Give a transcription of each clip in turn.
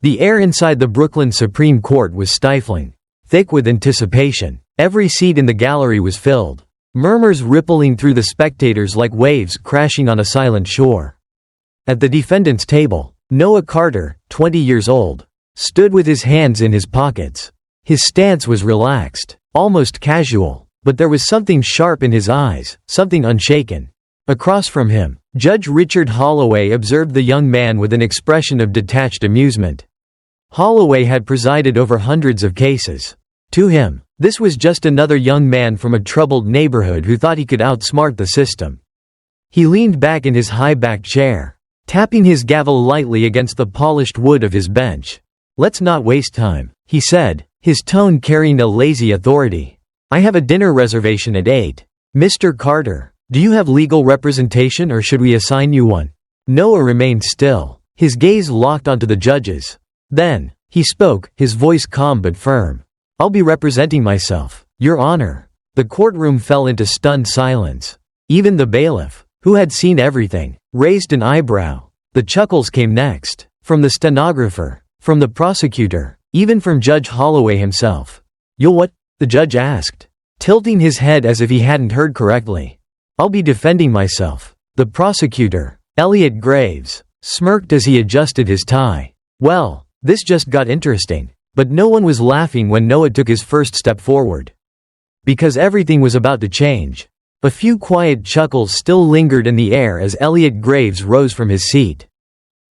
The air inside the Brooklyn Supreme Court was stifling, thick with anticipation. Every seat in the gallery was filled, murmurs rippling through the spectators like waves crashing on a silent shore. At the defendant's table, Noah Carter, 20 years old, stood with his hands in his pockets. His stance was relaxed, almost casual, but there was something sharp in his eyes, something unshaken. Across from him, Judge Richard Holloway observed the young man with an expression of detached amusement. Holloway had presided over hundreds of cases. To him, this was just another young man from a troubled neighborhood who thought he could outsmart the system. He leaned back in his high-backed chair, tapping his gavel lightly against the polished wood of his bench. "Let's not waste time," he said, his tone carrying a lazy authority. "I have a dinner reservation at 8. Mr. Carter, do you have legal representation or should we assign you one?" Noah remained still, his gaze locked onto the judge's. Then, he spoke, his voice calm but firm. "I'll be representing myself, Your Honor." The courtroom fell into stunned silence. Even the bailiff, who had seen everything, raised an eyebrow. The chuckles came next. From the stenographer, from the prosecutor, even from Judge Holloway himself. "You'll what?" the judge asked, tilting his head as if he hadn't heard correctly. "I'll be defending myself." The prosecutor, Elliot Graves, smirked as he adjusted his tie. Well, this just got interesting. But no one was laughing when Noah took his first step forward. Because everything was about to change. A few quiet chuckles still lingered in the air as Elliot Graves rose from his seat.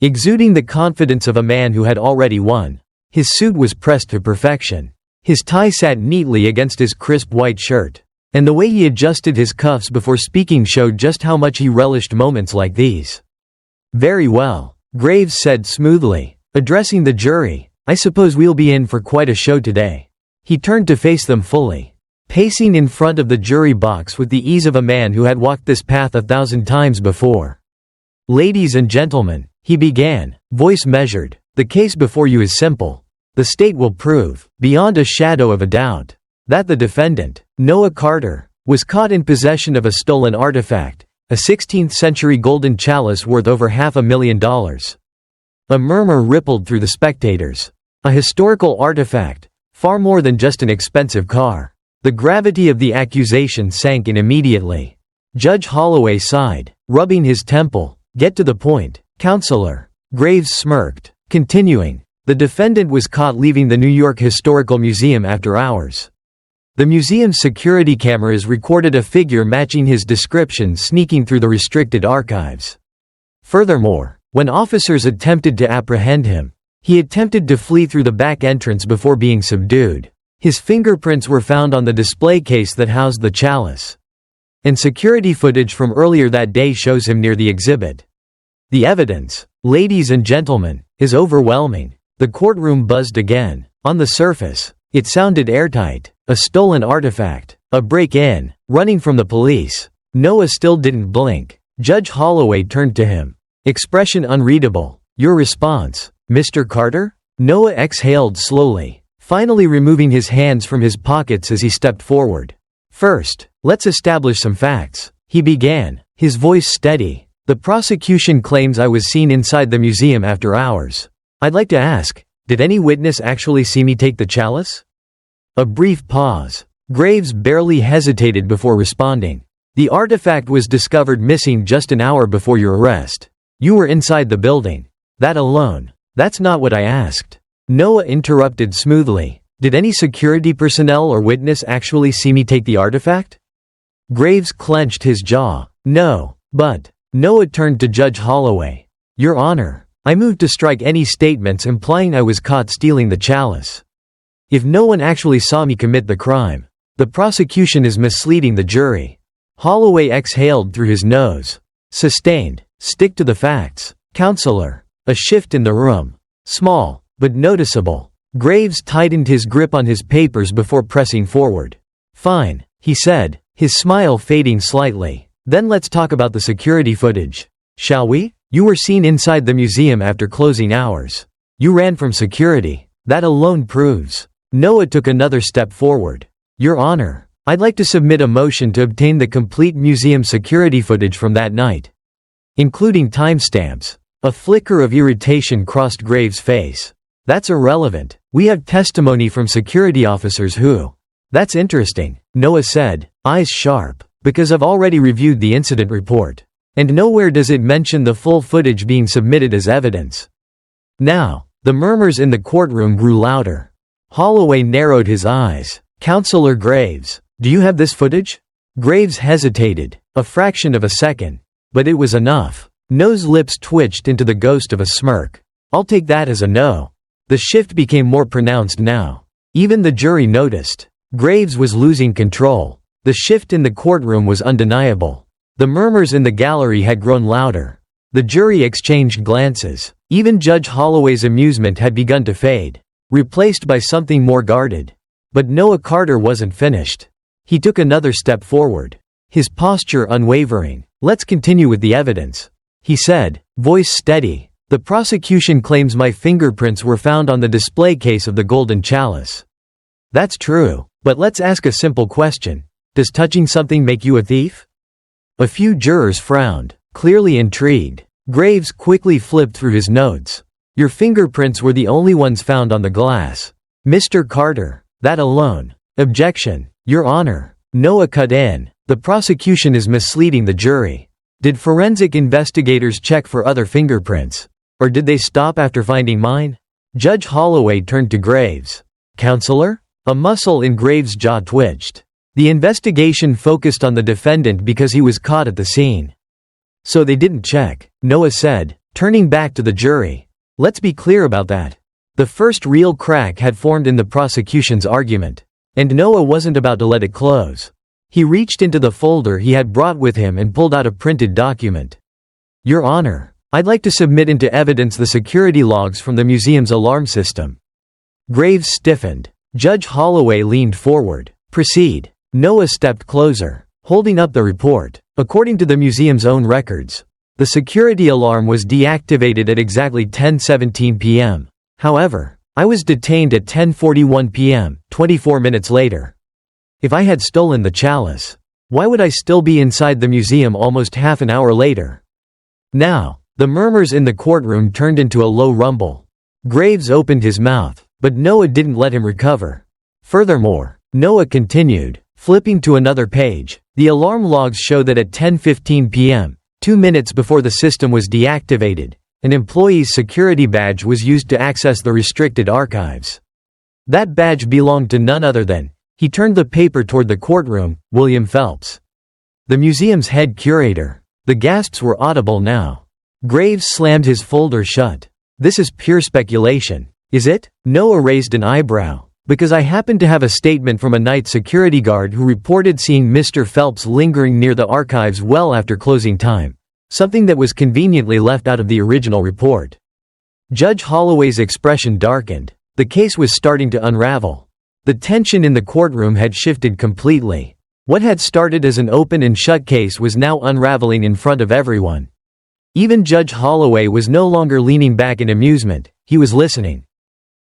Exuding the confidence of a man who had already won, his suit was pressed to perfection. His tie sat neatly against his crisp white shirt, and the way he adjusted his cuffs before speaking showed just how much he relished moments like these. "Very well," Graves said smoothly, addressing the jury. "I suppose we'll be in for quite a show today." He turned to face them fully, pacing in front of the jury box with the ease of a man who had walked this path 1,000 times before. "Ladies and gentlemen," he began, voice measured, "the case before you is simple. The state will prove, beyond a shadow of a doubt, that the defendant, Noah Carter, was caught in possession of a stolen artifact, a 16th-century golden chalice worth over $500,000. A murmur rippled through the spectators. A historical artifact, far more than just an expensive car. The gravity of the accusation sank in immediately. Judge Holloway sighed, rubbing his temple. "Get to the point, counselor." Graves smirked, continuing, "The defendant was caught leaving the New York Historical Museum after hours. The museum's security cameras recorded a figure matching his description sneaking through the restricted archives. Furthermore, when officers attempted to apprehend him, he attempted to flee through the back entrance before being subdued. His fingerprints were found on the display case that housed the chalice. And security footage from earlier that day shows him near the exhibit. The evidence, ladies and gentlemen, is overwhelming." The courtroom buzzed again. On the surface, it sounded airtight. A stolen artifact, a break-in, running from the police. Noah still didn't blink. Judge Holloway turned to him. Expression unreadable. "Your response, Mr. Carter?" Noah exhaled slowly, finally removing his hands from his pockets as he stepped forward. "First, let's establish some facts," he began, his voice steady. "The prosecution claims I was seen inside the museum after hours. I'd like to ask, did any witness actually see me take the chalice?" A brief pause. Graves barely hesitated before responding. "The artifact was discovered missing just an hour before your arrest. You were inside the building. That alone." "That's not what I asked." Noah interrupted smoothly. "Did any security personnel or witness actually see me take the artifact?" Graves clenched his jaw. "No, but..." Noah turned to Judge Holloway. "Your Honor, I move to strike any statements implying I was caught stealing the chalice. If no one actually saw me commit the crime, the prosecution is misleading the jury." Holloway exhaled through his nose. Sustained. "Stick to the facts, counselor." A shift in the room. Small, but noticeable. Graves tightened his grip on his papers before pressing forward. "Fine," he said, his smile fading slightly. "Then let's talk about the security footage. Shall we? You were seen inside the museum after closing hours. You ran from security. That alone proves." Noah took another step forward. "Your Honor, I'd like to submit a motion to obtain the complete museum security footage from that night, including timestamps." A flicker of irritation crossed Graves' face. That's irrelevant. We have testimony from security officers who. That's interesting, Noah said, eyes sharp, because I've already reviewed the incident report. And nowhere does it mention the full footage being submitted as evidence. Now, the murmurs in the courtroom grew louder. Holloway narrowed his eyes. Counselor Graves, do you have this footage? Graves hesitated, a fraction of a second. But it was enough. No's lips twitched into the ghost of a smirk. I'll take that as a no. The shift became more pronounced now. Even the jury noticed. Graves was losing control. The shift in the courtroom was undeniable. The murmurs in the gallery had grown louder. The jury exchanged glances. Even Judge Holloway's amusement had begun to fade, replaced by something more guarded. But Noah Carter wasn't finished. He took another step forward, his posture unwavering. Let's continue with the evidence, he said, voice steady. The prosecution claims my fingerprints were found on the display case of the golden chalice. That's true, but let's ask a simple question. Does touching something make you a thief? A few jurors frowned, clearly intrigued. Graves quickly flipped through his notes. Your fingerprints were the only ones found on the glass. Mr. Carter, that alone. Objection, Your Honor. Noah cut in. The prosecution is misleading the jury. Did forensic investigators check for other fingerprints? Or did they stop after finding mine? Judge Holloway turned to Graves. Counselor? A muscle in Graves' jaw twitched. The investigation focused on the defendant because he was caught at the scene. So they didn't check, Noah said, turning back to the jury. Let's be clear about that. The first real crack had formed in the prosecution's argument. And Noah wasn't about to let it close. He reached into the folder he had brought with him and pulled out a printed document. Your Honor, I'd like to submit into evidence the security logs from the museum's alarm system. Graves stiffened. Judge Holloway leaned forward. Proceed. Noah stepped closer, holding up the report. According to the museum's own records, the security alarm was deactivated at exactly 10:17 p.m. However, I was detained at 10:41 p.m., 24 minutes later. If I had stolen the chalice, why would I still be inside the museum almost half an hour later? Now, the murmurs in the courtroom turned into a low rumble. Graves opened his mouth, but Noah didn't let him recover. Furthermore, Noah continued, flipping to another page. The alarm logs show that at 10:15 p.m., 2 minutes before the system was deactivated, an employee's security badge was used to access the restricted archives. That badge belonged to none other than, he turned the paper toward the courtroom, William Phelps, the museum's head curator. The gasps were audible now. Graves slammed his folder shut. This is pure speculation, is it? Noah raised an eyebrow. Because I happened to have a statement from a night security guard who reported seeing Mr. Phelps lingering near the archives well after closing time. Something that was conveniently left out of the original report. Judge Holloway's expression darkened. The case was starting to unravel. The tension in the courtroom had shifted completely. What had started as an open and shut case was now unraveling in front of everyone. Even Judge Holloway was no longer leaning back in amusement, he was listening.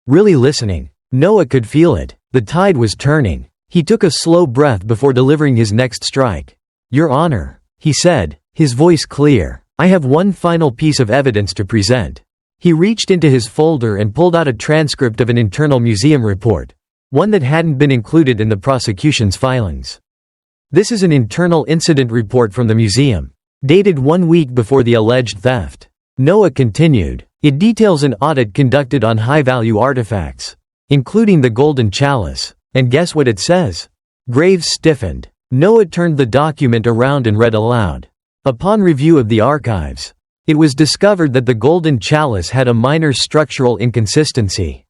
Really listening. Noah could feel it. The tide was turning. He took a slow breath before delivering his next strike. Your Honor, he said, his voice clear, I have one final piece of evidence to present. He reached into his folder and pulled out a transcript of an internal museum report, one that hadn't been included in the prosecution's filings. This is an internal incident report from the museum, dated 1 week before the alleged theft. Noah continued. It details an audit conducted on high-value artifacts, including the golden chalice. And guess what it says? Graves stiffened. Noah turned the document around and read aloud. Upon review of the archives, it was discovered that the golden chalice had a minor structural inconsistency.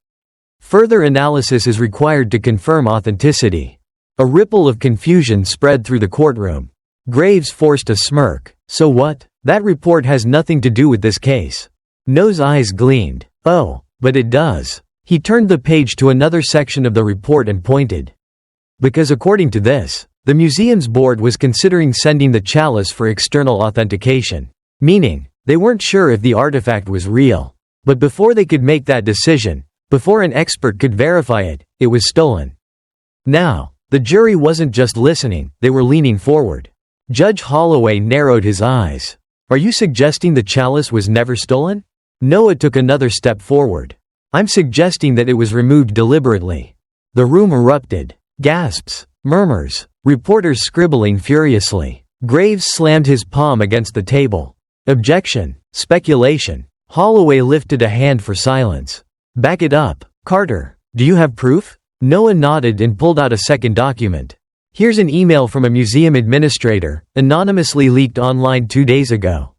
Further analysis is required to confirm authenticity. A ripple of confusion spread through the courtroom. Graves forced a smirk. So what? That report has nothing to do with this case. Noah's eyes gleamed. Oh, but it does. He turned the page to another section of the report and pointed. Because according to this, the museum's board was considering sending the chalice for external authentication. Meaning, they weren't sure if the artifact was real. But before they could make that decision, before an expert could verify it, it was stolen. Now, the jury wasn't just listening, they were leaning forward. Judge Holloway narrowed his eyes. Are you suggesting the chalice was never stolen? Noah took another step forward. I'm suggesting that it was removed deliberately." The room erupted. Gasps, murmurs, reporters scribbling furiously. Graves slammed his palm against the table. Objection. Speculation. Holloway lifted a hand for silence. "Back it up. Carter, do you have proof?" Noah nodded and pulled out a second document. "Here's an email from a museum administrator, anonymously leaked online 2 days ago."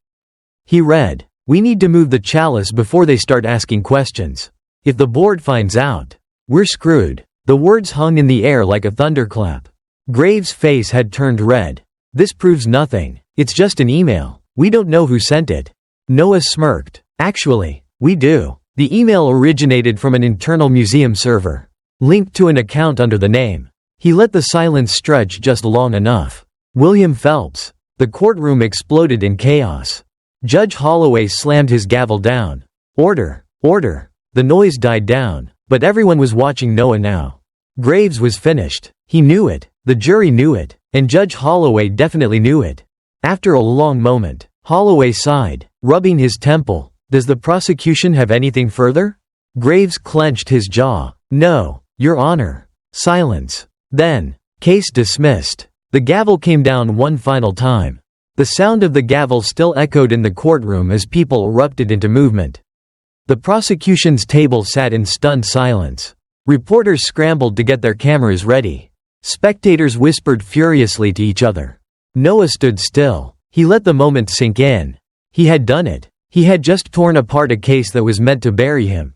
He read, "We need to move the chalice before they start asking questions. If the board finds out, we're screwed." The words hung in the air like a thunderclap. Graves' face had turned red. "This proves nothing. It's just an email. We don't know who sent it." Noah smirked. "Actually, we do. The email originated from an internal museum server, linked to an account under the name." He let the silence stretch just long enough. "William Phelps." The courtroom exploded in chaos. Judge Holloway slammed his gavel down. "Order, order." The noise died down, but everyone was watching Noah now. Graves was finished. He knew it, the jury knew it, and Judge Holloway definitely knew it. After a long moment, Holloway sighed, rubbing his temple. "Does the prosecution have anything further?" Graves clenched his jaw. "No, Your Honor." Silence. Then, "Case dismissed." The gavel came down one final time. The sound of the gavel still echoed in the courtroom as people erupted into movement. The prosecution's table sat in stunned silence. Reporters scrambled to get their cameras ready. Spectators whispered furiously to each other. Noah stood still. He let the moment sink in. He had done it. He had just torn apart a case that was meant to bury him.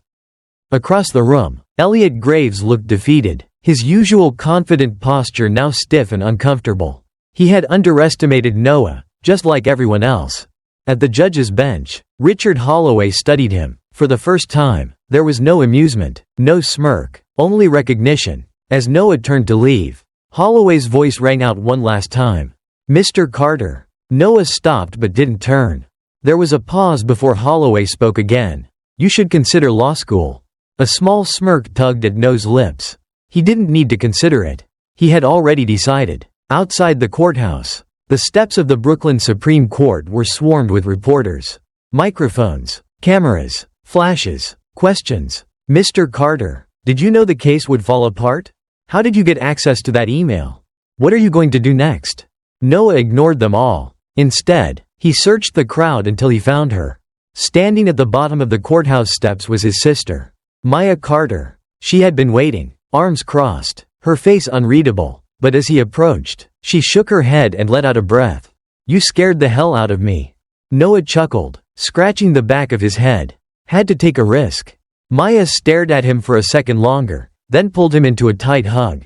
Across the room, Elliot Graves looked defeated, his usual confident posture now stiff and uncomfortable. He had underestimated Noah, just like everyone else. At the judge's bench, Richard Holloway studied him. For the first time, there was no amusement, no smirk, only recognition. As Noah turned to leave, Holloway's voice rang out one last time. "Mr. Carter." Noah stopped but didn't turn. There was a pause before Holloway spoke again. "You should consider law school." A small smirk tugged at Noah's lips. He didn't need to consider it. He had already decided. Outside the courthouse, the steps of the Brooklyn Supreme Court were swarmed with reporters. Microphones, cameras, flashes, questions. "Mr. Carter, did you know the case would fall apart? How did you get access to that email? What are you going to do next?" Noah ignored them all. Instead, he searched the crowd until he found her. Standing at the bottom of the courthouse steps was his sister, Maya Carter. She had been waiting, arms crossed, her face unreadable, but as he approached, she shook her head and let out a breath. "You scared the hell out of me." Noah chuckled, scratching the back of his head. "Had to take a risk." Maya stared at him for a second longer, then pulled him into a tight hug.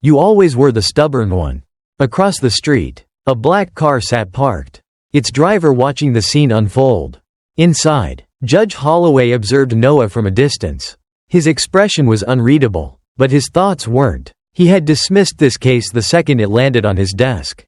"You always were the stubborn one." Across the street, a black car sat parked, its driver watching the scene unfold. Inside, Judge Holloway observed Noah from a distance. His expression was unreadable, but his thoughts weren't. He had dismissed this case the second it landed on his desk.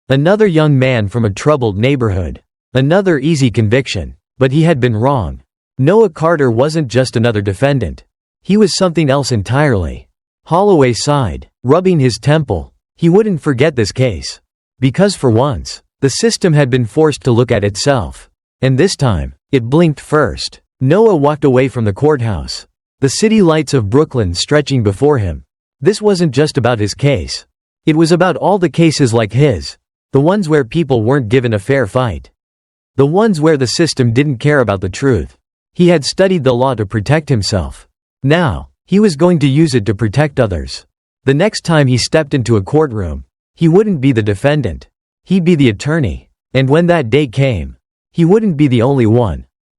Another young man from a troubled neighborhood. Another easy conviction. But he had been wrong. Noah Carter wasn't just another defendant. He was something else entirely. Holloway sighed, rubbing his temple. He wouldn't forget this case. Because for once, the system had been forced to look at itself. And this time, it blinked first. Noah walked away from the courthouse, the city lights of Brooklyn stretching before him. This wasn't just about his case. It was about all the cases like his. The ones where people weren't given a fair fight. The ones where the system didn't care about the truth. He had studied the law to protect himself. Now, he was going to use it to protect others. The next time he stepped into a courtroom, he wouldn't be the defendant. He'd be the attorney. And when that day came, he wouldn't be the only one.